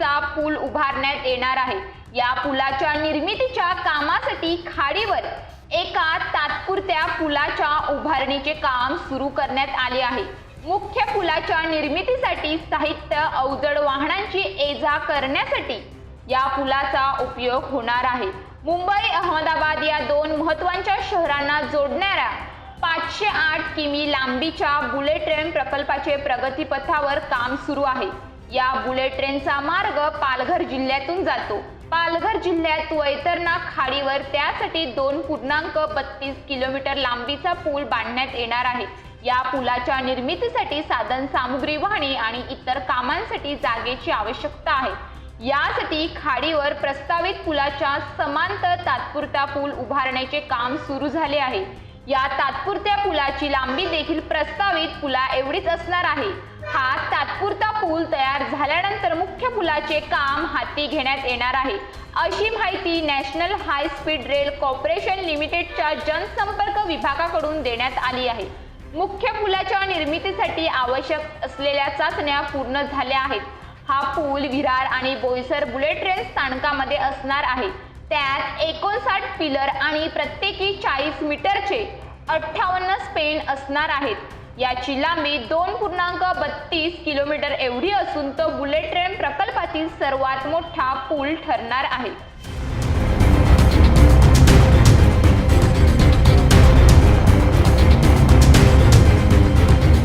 पुलाचा पूल उभारण्यात येणार आहे। या पुलाच्या निर्मितीच्या कामासाठी खाडीवर एका तात्पुरत्या पुलाच्या उभारणीचे काम सुरू करण्यात आले आहे। मुख्य पुलाच्या निर्मितीसाठी साहित्य अवजड वाहनांची ये-जा करण्यासाठी या पुलाचा उपयोग होणार आहे। मुंबई अहमदाबाद या दोन महत्त्वाच्या शहरांना जोडणाऱ्या 508 किमी लांबीच्या बुलेट ट्रेन प्रकल्पाचे प्रगतीपथावर काम सुरू आहे। या बुलेट ट्रेनचा मार्ग पालघर जिल्ह्यातून जातो। पालघर जिल्ह्यात वैतरणा खाडीवर त्यासाठी 2.32 किलोमीटर लांबीचा पूल बांधण्यात येणार आहे। या पुलाच्या निर्मितीसाठी साधन सामुग्री वाहने आणि इतर कामांसाठी जागेची आवश्यकता आहे। यासाठी खाडीवर प्रस्तावित पुलाच्या समांतर तात्पुरता पूल उभारण्याचे काम सुरू झाले आहे। या तात्पुरत्या पुलाची लांबी देखील प्रस्तावित पुला एवढीच असणार आहे। हा तात्पुरता पूल तयार झाल्यानंतर मुख्य पुलाचे काम हाती घेण्यात येणार आहे, अशी माहिती national high speed rail corporation लिमिटेडच्या जनसंपर्क विभागाकडून देण्यात आली आहे। मुख्य पुलाच्या निर्मितीसाठी आवश्यक असलेल्या चाचण्या पूर्ण झाल्या आहेत। हा पूल विरार आणि बोईसर बुलेट ट्रेन स्थानकामध्ये असणार आहे। त्यात 59 पिलर आणि प्रत्येकी 40 मीटरचे 58 स्पॅन असणार आहेत। याची लांबी 2.32 किलोमीटर एवढी असून तो बुलेट ट्रेन प्रकल्पातील सर्वात मोठा पूल ठरणार आहे।